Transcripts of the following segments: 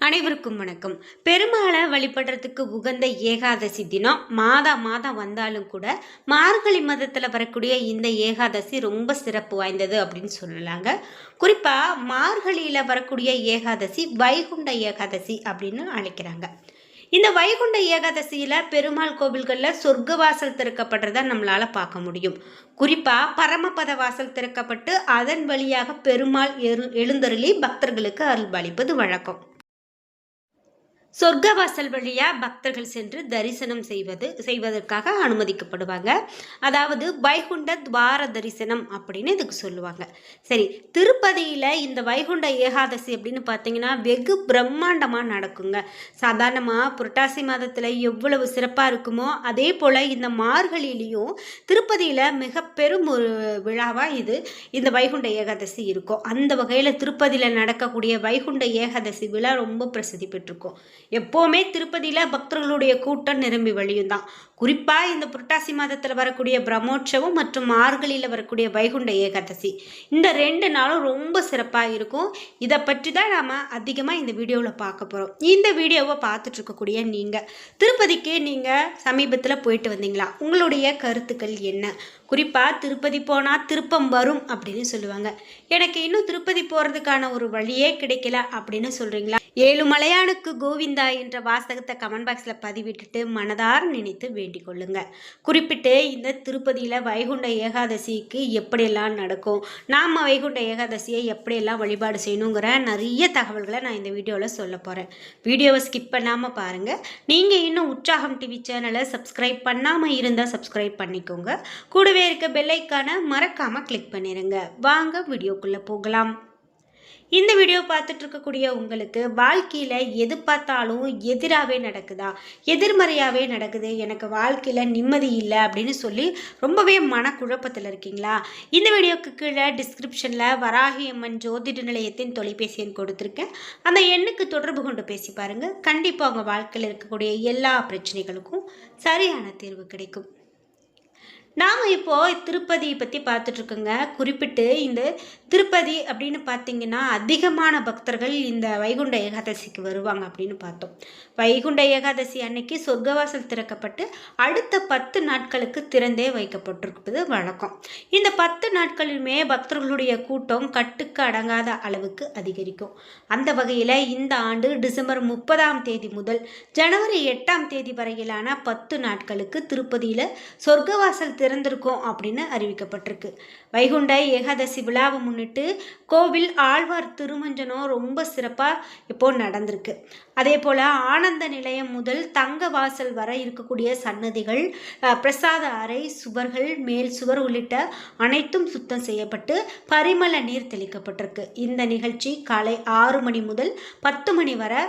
அனைவருக்கும் வணக்கம். பெருமாளை வழிபடுறதுக்கு உகந்த ஏகாதசி தினம் மாதம் வந்தாலும் கூட மார்கழி மாதத்தில் வரக்கூடிய இந்த ஏகாதசி ரொம்ப சிறப்பு வாய்ந்தது அப்படின்னு சொல்லலாங்க. குறிப்பாக மார்கழியில் வரக்கூடிய ஏகாதசி வைகுண்ட ஏகாதசி அப்படின்னு அழைக்கிறாங்க. இந்த வைகுண்ட ஏகாதசியில் பெருமாள் கோவில்களில் சொர்க்கவாசல் திறக்கப்படுறத நம்மளால் பார்க்க முடியும். குறிப்பாக பரமபத வாசல் திறக்கப்பட்டு அதன் வழியாக பெருமாள் எழுந்தருளி பக்தர்களுக்கு அருள்பாலிப்பது வழக்கம். சொர்க்கவாசல் வழியாக பக்தர்கள் சென்று தரிசனம் செய்வதற்காக அனுமதிக்கப்படுவாங்க. அதாவது வைகுண்ட துவார தரிசனம் அப்படின்னு இதுக்கு சொல்லுவாங்க. சரி, திருப்பதியில் இந்த வைகுண்ட ஏகாதசி அப்படின்னு பார்த்தீங்கன்னா வெகு பிரம்மாண்டமாக நடக்குங்க. சாதாரணமாக புரட்டாசி மாதத்தில் எவ்வளவு சிறப்பாக இருக்குமோ அதே போல் இந்த மார்கழியிலையும் திருப்பதியில் மிக பெரும் ஒரு விழாவாக இந்த வைகுண்ட ஏகாதசி இருக்கும். அந்த வகையில் திருப்பதியில் நடக்கக்கூடிய வைகுண்ட ஏகாதசி விழா ரொம்ப பிரசித்தி பெற்றிருக்கும். எப்போவுமே திருப்பதியில் பக்தர்களுடைய கூட்டம் நிரம்பி வழியும் தான். குறிப்பாக இந்த புரட்டாசி மாதத்தில் வரக்கூடிய பிரம்மோற்சவம் மற்றும் மார்கழியில் வரக்கூடிய வைகுண்ட ஏகாதசி இந்த 2 நாளும் ரொம்ப சிறப்பாக இருக்கும். இதை பற்றி தான் நாம் அதிகமாக இந்த வீடியோவில் பார்க்க போகிறோம். இந்த வீடியோவை பார்த்துட்டு இருக்கக்கூடிய நீங்கள் திருப்பதிக்கு நீங்கள் சமீபத்தில் போயிட்டு வந்தீங்களா? உங்களுடைய கருத்துக்கள் என்ன? குறிப்பாக திருப்பதி போனால் திருப்பம் வரும் அப்படின்னு சொல்லுவாங்க. எனக்கு இன்னும் திருப்பதி போகிறதுக்கான ஒரு வழியே கிடைக்கல அப்படின்னு சொல்கிறீங்களா? ஏழுமலையானுக்கு கோவிந்தா என்ற வாசகத்தை கமெண்ட் பாக்ஸில் பதிவிட்டுட்டு மனதார நினைத்து வேண்டிக் கொள்ளுங்க. குறிப்பிட்டு இந்த திருப்பதியில் வைகுண்ட ஏகாதசிக்கு எப்படியெல்லாம் நடக்கும், நாம் வைகுண்ட ஏகாதசியை எப்படியெல்லாம் வழிபாடு செய்யணுங்கிற நிறைய தகவல்களை நான் இந்த வீடியோவில் சொல்ல போகிறேன். வீடியோவை ஸ்கிப் பண்ணாமல் பாருங்கள். நீங்கள் இன்னும் உற்சாகம் டிவி சேனலை சப்ஸ்கிரைப் பண்ணாமல் இருந்தால் சப்ஸ்கிரைப் பண்ணிக்கோங்க. கூடவே இருக்க பெல் ஐகானை மறக்காமல் கிளிக் பண்ணிடுங்க. வாங்க வீடியோக்குள்ளே போகலாம். இந்த வீடியோ பார்த்துட்டு இருக்கக்கூடிய உங்களுக்கு வாழ்க்கையில் எது பார்த்தாலும் எதிராகவே நடக்குதா, எதிர்மறையாகவே நடக்குது, எனக்கு வாழ்க்கையில் நிம்மதி இல்லை அப்படின்னு சொல்லி ரொம்பவே மனக்குழப்பத்தில் இருக்கீங்களா? இந்த வீடியோக்கு கீழே டிஸ்கிரிப்ஷனில் வராகி அம்மன் ஜோதிட நிலையத்தின் தொலைபேசி எண் கொடுத்துருக்கேன். அந்த எண்ணுக்கு தொடர்பு கொண்டு பேசி பாருங்கள். கண்டிப்பாக உங்கள் வாழ்க்கையில் இருக்கக்கூடிய எல்லா பிரச்சனைகளுக்கும் சரியான தீர்வு கிடைக்கும். நாம் இப்போது திருப்பதியை பற்றி பார்த்துட்ருக்கோங்க. குறிப்பிட்டு இந்த திருப்பதி அப்படின்னு பார்த்திங்கன்னா அதிகமான பக்தர்கள் இந்த வைகுண்ட ஏகாதசிக்கு வருவாங்க அப்படின்னு பார்த்தோம். வைகுண்ட ஏகாதசி அன்னைக்கு சொர்க்கவாசல் திறக்கப்பட்டு அடுத்த 10 நாட்களுக்கு திறந்தே வைக்கப்பட்டிருப்பது வழக்கம். இந்த 10 நாட்களுமே பக்தர்களுடைய கூட்டம் கட்டுக்கு அடங்காத அளவுக்கு அதிகரிக்கும். அந்த வகையில் இந்த ஆண்டு டிசம்பர் 30ஆம் தேதி முதல் ஜனவரி 8ஆம் தேதி வரையிலான 10 நாட்களுக்கு திருப்பதியில் சொர்க்கவாசல் திறந்திருக்கும் அப்படின்னு அறிவிக்கப்பட்டிருக்கு. வைகுண்ட ஏகாதசி விழாவை முன்னிட்டு கோவில் ஆழ்வார் திருமஞ்சனம் ரொம்ப சிறப்பாக இப்போது நடந்திருக்கு. அதே போல் ஆனந்த நிலையம் முதல் தங்க வாசல் வர இருக்கக்கூடிய சன்னதிகள், பிரசாத அறை, சுவர்கள், மேல் சுவர் உள்ளிட்ட அனைத்தும் சுத்தம் செய்யப்பட்டு பரிமள நீர் தெளிக்கப்பட்டிருக்கு. இந்த நிகழ்ச்சி காலை 6 மணி முதல் 10 மணி வரை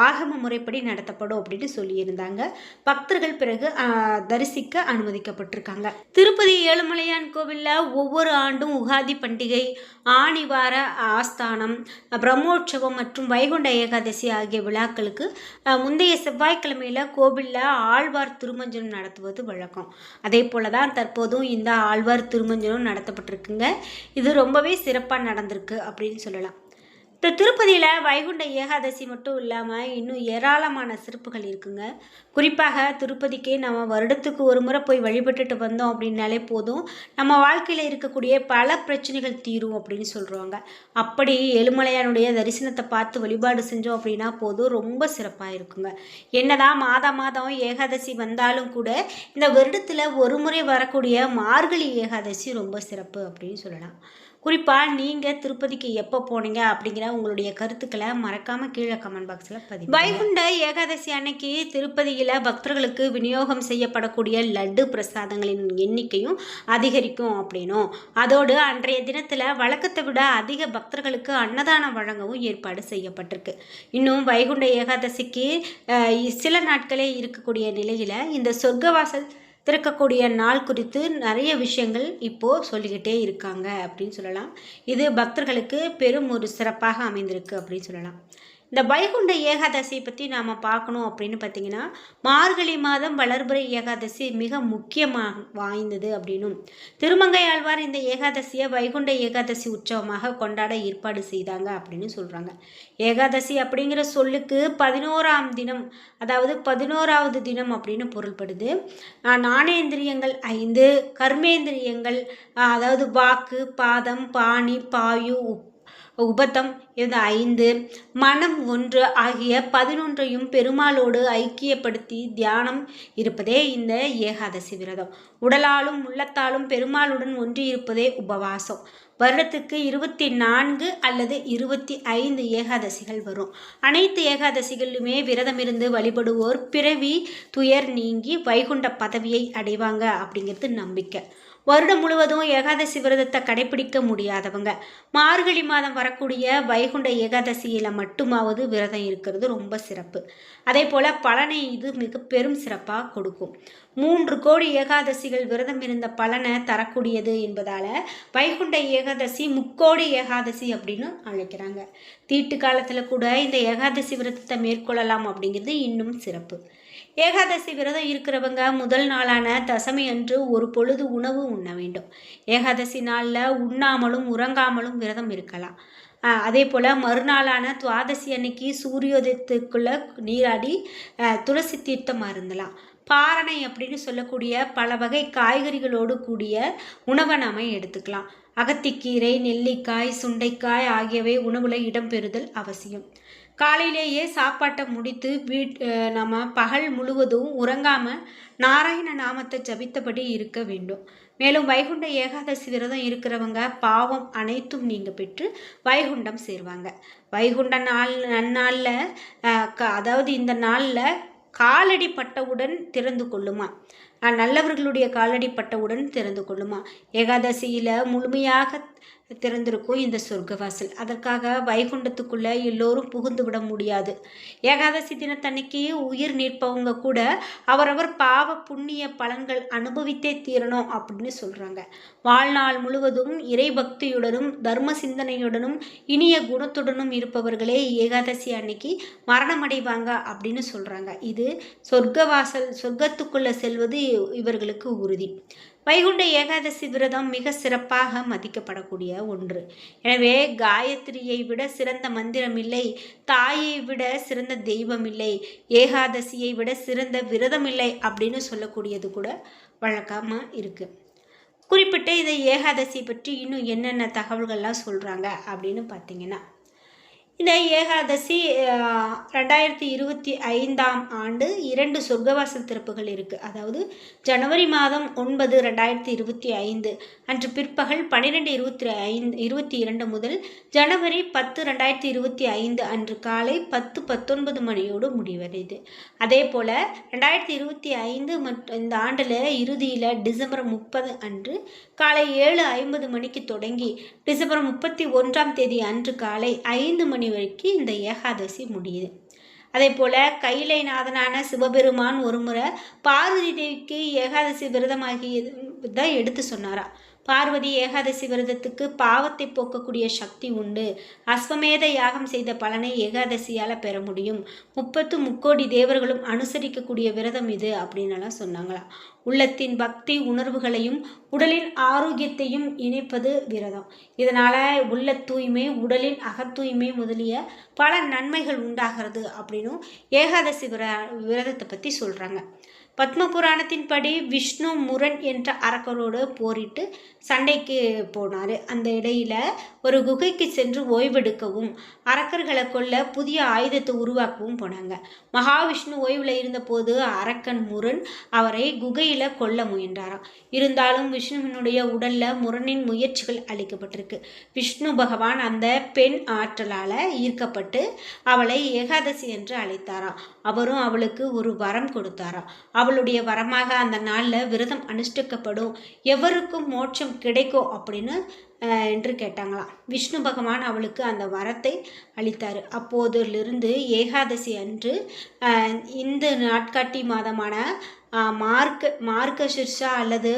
ஆகம முறைப்படி நடத்தப்படும் அப்படின்னு சொல்லியிருந்தாங்க. பக்தர்கள் பிறகு தரிசிக்க அனுமதிக்கப்பட்டிருக்காங்க. திருப்பதி ஏழுமலையான் கோவிலில் ஒவ்வொரு ஆண்டும் உகாதி பண்டிகை, ஆணிவார ஆஸ்தானம், பிரம்மோற்சவம் மற்றும் வைகுண்ட ஏகாதசி ஆகிய விழாக்களுக்கு முந்தைய செவ்வாய்க்கிழமையில் கோவிலில் ஆழ்வார் திருமஞ்சனம் நடத்துவது வழக்கம். அதே போல தான் தற்போதும் இந்த ஆழ்வார் திருமஞ்சனம் நடத்தப்பட்டிருக்குங்க. இது ரொம்பவே சிறப்பாக நடந்திருக்கு அப்படின்னு சொல்லலாம். இந்த திருப்பதியில் வைகுண்ட ஏகாதசி மட்டும் இல்லாமல் இன்னும் ஏராளமான சிறப்புகள் இருக்குங்க. குறிப்பாக திருப்பதிக்கு நம்ம வருடத்துக்கு ஒரு முறை போய் வழிபட்டுட்டு வந்தோம் அப்படின்னாலே போதும், நம்ம வாழ்க்கையில் இருக்கக்கூடிய பல பிரச்சனைகள் தீரும் அப்படின்னு சொல்கிறாங்க. அப்படி ஏழுமலையானுடைய தரிசனத்தை பார்த்து வழிபாடு செஞ்சோம் அப்படின்னா போதும், ரொம்ப சிறப்பாக இருக்குங்க. என்னதான் மாதம் ஏகாதசி வந்தாலும் கூட இந்த வருடத்தில் ஒரு முறை வரக்கூடிய மார்கழி ஏகாதசி ரொம்ப சிறப்பு அப்படின்னு சொல்லலாம். குறிப்பாக நீங்கள் திருப்பதிக்கு எப்போ போனீங்க அப்படிங்கிற உங்களுடைய கருத்துக்களை மறக்காமல் கீழே கமெண்ட் பாக்ஸில் பதிவு. வைகுண்ட ஏகாதசி அன்னைக்கு திருப்பதியில் பக்தர்களுக்கு விநியோகம் செய்யப்படக்கூடிய லட்டு பிரசாதங்களின் எண்ணிக்கையும் அதிகரிக்கும் அப்படின்னும், அதோடு அன்றைய தினத்தில் வழக்கத்தை விட அதிக பக்தர்களுக்கு அன்னதானம் வழங்கவும் ஏற்பாடு செய்யப்பட்டிருக்கு. இன்னும் வைகுண்ட ஏகாதசிக்கு சில நாட்களே இருக்கக்கூடிய நிலையில் இந்த சொர்க்கவாசல் திறக்கக்கூடிய நாள் குறித்து நிறைய விஷயங்கள் இப்போது சொல்லிக்கிட்டே இருக்காங்க அப்படின்னு சொல்லலாம். இது பக்தர்களுக்கு பெரும் ஒரு சிறப்பாக அமைந்திருக்கு அப்படின்னு சொல்லலாம். இந்த வைகுண்ட ஏகாதசியை பற்றி நாம் பார்க்கணும் அப்படின்னு பார்த்தீங்கன்னா, மார்கழி மாதம் வளர்பிறை ஏகாதசி மிக முக்கியமாக வாய்ந்தது அப்படின்னும், திருமங்கை ஆழ்வார் இந்த ஏகாதசியை வைகுண்ட ஏகாதசி உற்சவமாக கொண்டாட ஏற்பாடு செய்தாங்க அப்படின்னு சொல்கிறாங்க. ஏகாதசி அப்படிங்கிற சொல்லுக்கு 11ஆம் தினம், அதாவது 11வது தினம் அப்படின்னு பொருள்படுது. ஞானேந்திரியங்கள் 5, கர்மேந்திரியங்கள் அதாவது வாக்கு, பாதம், பாணி, பாயு, உபதம் இது 5, மனம் 1 ஆகிய 11ஐயும் பெருமாளோடு ஐக்கியப்படுத்தி தியானம் இருப்பதே இந்த ஏகாதசி விரதம். உடலாலும் உள்ளத்தாலும் பெருமாளுடன் ஒன்றி இருப்பதே உபவாசம். வருடத்துக்கு 24 அல்லது 25 ஏகாதசிகள் வரும். அனைத்து ஏகாதசிகளிலுமே விரதம் இருந்து வழிபடுவோர் பிறவி துயர் நீங்கி வைகுண்ட பதவியை அடைவாங்க அப்படிங்கிறது நம்பிக்கை. வருடம் முழுவதும் ஏகாதசி விரதத்தை கடைபிடிக்க முடியாதவங்க மார்கழி மாதம் வரக்கூடிய வைகுண்ட ஏகாதசியில் மட்டுமாவது விரதம் இருக்கிறது ரொம்ப சிறப்பு. அதே போல் பலனை இது மிக பெரும் சிறப்பாக கொடுக்கும். 3 கோடி ஏகாதசிகள் விரதம் இருந்த பலனை தரக்கூடியது என்பதால் வைகுண்ட ஏகாதசி முக்கோடி ஏகாதசி அப்படின்னு அழைக்கிறாங்க. தீட்டு காலத்தில் கூட இந்த ஏகாதசி விரதத்தை மேற்கொள்ளலாம் அப்படிங்கிறது இன்னும் சிறப்பு. ஏகாதசி விரதம் இருக்கிறவங்க முதல் நாளான தசமி அன்று ஒரு பொழுது உணவு உண்ண வேண்டும். ஏகாதசி நாளில் உண்ணாமலும் உறங்காமலும் விரதம் இருக்கலாம். அதே போல் மறுநாளான துவாதசி அன்னைக்கு சூரியோதயத்துக்குள்ளே நீராடி துளசி தீர்த்தம் அருந்தலாம். பாரணை அப்படின்னு சொல்லக்கூடிய பல வகை காய்கறிகளோடு கூடிய உணவை நாம் எடுத்துக்கலாம். அகத்திக்கீரை, நெல்லிக்காய், சுண்டைக்காய் ஆகியவை உணவில் இடம்பெறுதல் அவசியம். காலையிலேயே சாப்பாட்டை முடித்து நம்ம பகல் முழுவதும் உறங்காமல் நாராயண நாமத்தை ஜபித்தபடி இருக்க வேண்டும். மேலும் வைகுண்ட ஏகாதசி விரதம் இருக்கிறவங்க பாவம் அனைத்தும் நீங்க பெற்று வைகுண்டம் சேர்வாங்க. வைகுண்ட நன்னாளில் அதாவது இந்த நாளில் காலடி பட்டவுடன் திறந்து கொள்ளுமா, நல்லவர்களுடைய காலடி பட்டவுடன் திறந்து கொள்ளுமா. ஏகாதசியில் முழுமையாக திறந்திருக்கும் இந்த சொர்க்கவாசல். அதற்காக வைகுண்டத்துக்குள்ளே எல்லோரும் புகுந்து விட முடியாது. ஏகாதசி தினத்தன்னைக்கு உயிர் நிற்பவங்க கூட அவரவர் பாவ புண்ணிய பலன்கள் அனுபவித்தே தீரணும் அப்படின்னு சொல்கிறாங்க. வாழ்நாள் முழுவதும் இறை பக்தியுடனும் தர்ம சிந்தனையுடனும் இனிய குணத்துடனும் இருப்பவர்களே ஏகாதசி அன்னைக்கு மரணமடைவாங்க அப்படின்னு சொல்கிறாங்க. இது சொர்க்கத்துக்குள்ளே செல்வது இவர்களுக்கு உறுதி. வைகுண்ட ஏகாதசி விரதம் மிக சிறப்பாக மதிக்கப்படக்கூடிய ஒன்று. எனவே காயத்ரியை விட சிறந்த மந்திரம் இல்லை, தாயை விட சிறந்த தெய்வம் இல்லை, ஏகாதசியை விட சிறந்த விரதம் இல்லை அப்படின்னு சொல்லக்கூடியது கூட வழக்கமாக இருக்குது. குறிப்பிட்ட இந்த ஏகாதசி பற்றி இன்னும் என்னென்ன தகவல்கள்லாம் சொல்கிறாங்க அப்படின்னு பார்த்தீங்கன்னா, இந்த ஏகாதசி 2025ஆம் ஆண்டு 2 சொர்க்கவாசல் திறப்புகள் இருக்குது. அதாவது ஜனவரி மாதம் 9, 2025 அன்று பிற்பகல் 12:22 முதல் ஜனவரி 10, 2025 அன்று காலை 10:19 மணியோடு முடிவடையுது. அதே போல் 2025 மற்றும் இந்த ஆண்டில் இறுதியில் டிசம்பர் 30 அன்று காலை 7:50 மணிக்கு தொடங்கி டிசம்பர் 31ஆம் தேதி அன்று காலை 5 மணி வரைக்கும் இந்த ஏகாதசி முடியுது. அதே போல் கைலைநாதனான சிவபெருமான் ஒரு முறை பார்வதி தேவிக்கு ஏகாதசி விரதமாகியதை எடுத்து சொன்னாரா. பார்வதி ஏகாதசி விரதத்துக்கு பாவத்தை போக்கக்கூடிய சக்தி உண்டு, அஸ்வமேத யாகம் செய்த பலனை ஏகாதசியால் பெற முடியும், 30 முக்கோடி தேவர்களும் அனுசரிக்கக்கூடிய விரதம் இது அப்படின்னலாம் சொன்னாங்களாம். உள்ளத்தின் பக்தி உணர்வுகளையும் உடலின் ஆரோக்கியத்தையும் இணைப்பது விரதம். இதனால் உள்ள தூய்மை, உடலின் அகத்தூய்மை முதலிய பல நன்மைகள் உண்டாகிறது அப்படின்னும் ஏகாதசி விரதத்தை பற்றி சொல்கிறாங்க. பத்ம புராணத்தின் படி விஷ்ணு முரண் என்ற அரக்கரோடு போரிட்டு சண்டைக்கு போனார். அந்த இடையில் ஒரு குகைக்கு சென்று ஓய்வெடுக்கவும் அரக்கர்களை கொல்ல புதிய ஆயுதத்தை உருவாக்கவும் போனாங்க. மகாவிஷ்ணு ஓய்வில் இருந்தபோது அரக்கன் முரண் அவரை குகையில் கொல்ல முயன்றாராம். இருந்தாலும் விஷ்ணுவினுடைய உடலில் முரணின் முயற்சிகள் அளிக்கப்பட்டிருக்கு. விஷ்ணு பகவான் அந்த பெண் ஆற்றலால் ஈர்க்கப்பட்டு அவளை ஏகாதசி என்று அழைத்தாராம். அவரும் அவளுக்கு ஒரு வரம் கொடுத்தாராம். அவளுடைய வரமாக அந்த நாளில் விரதம் அனுஷ்டிக்கப்படும், எவருக்கும் மோட்சம் கிடைக்கும் அப்படின்னு என்று கேட்டாங்களாம். விஷ்ணு பகவான் அவளுக்கு அந்த வரத்தை அளித்தார். அப்போதிலிருந்து ஏகாதசி அன்று இந்த நாட்காட்டி மாதமான மார்கசிர்ஷா அல்லது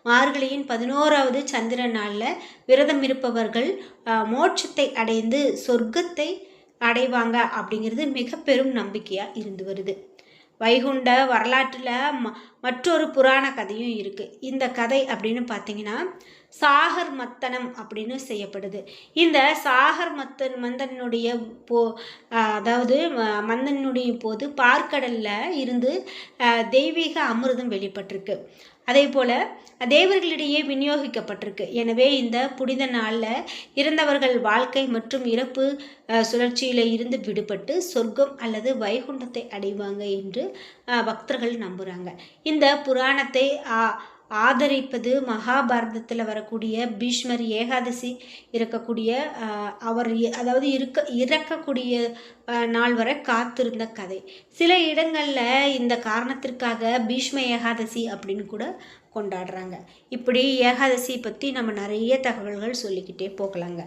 மார்கழியின் 11வது சந்திர நாளில் விரதம் இருப்பவர்கள் மோட்சத்தை அடைந்து சொர்க்கத்தை அடைவாங்க அப்படிங்கிறது மிக பெரும் நம்பிக்கையாக இருந்து வருது. வைகுண்ட வரலாற்றில் மற்றொரு புராண கதையும் இருக்குது. இந்த கதை அப்படின்னு பார்த்தீங்கன்னா சாகர் மத்தனம் அப்படின்னு செய்யப்படுது. இந்த சாகர் மந்தனுடைய அதாவது மந்தனுடைய போது பார்க்கடலில் இருந்து தெய்வீக அமிர்தம் வெளிப்பட்டிருக்கு. அதே போல் தேவர்களிடையே விநியோகிக்கப்பட்டிருக்கு. எனவே இந்த புனித நாளில் இறந்தவர்கள் வாழ்க்கை மற்றும் இறப்பு சுழற்சியில் இருந்து விடுபட்டு சொர்க்கம் அல்லது வைகுண்டத்தை அடைவாங்க என்று பக்தர்கள் நம்புகிறாங்க. இந்த புராணத்தை ஆதரிப்பது மகாபாரதத்தில் வரக்கூடிய பீஷ்மர் ஏகாதசி இருக்கக்கூடிய அதாவது இறக்கக்கூடிய நாள் வரை காத்திருந்த கதை. சில இடங்களில் இந்த காரணத்திற்காக பீஷ்ம ஏகாதசி அப்படின்னு கூட கொண்டாடுறாங்க. இப்படி ஏகாதசி பற்றி நம்ம நிறைய தகவல்கள் சொல்லிக்கிட்டே போகலாங்க.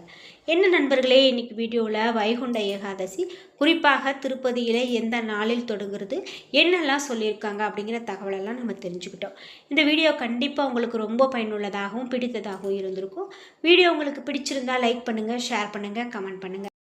என்ன நண்பர்களே, இன்னைக்கு வீடியோவில் வைகுண்ட ஏகாதசி குறிப்பாக திருப்பதியில் எந்த நாளில் தொடங்குறது, என்னெல்லாம் சொல்லியிருக்காங்க அப்படிங்கிற தகவலெல்லாம் நம்ம தெரிஞ்சுக்கிட்டோம். இந்த வீடியோ கண்டிப்பாக உங்களுக்கு ரொம்ப பயனுள்ளதாகவும் பிடித்ததாகவும் இருந்திருக்கும். வீடியோ உங்களுக்கு பிடிச்சிருந்தால் லைக் பண்ணுங்கள், ஷேர் பண்ணுங்கள், கமெண்ட் பண்ணுங்கள்.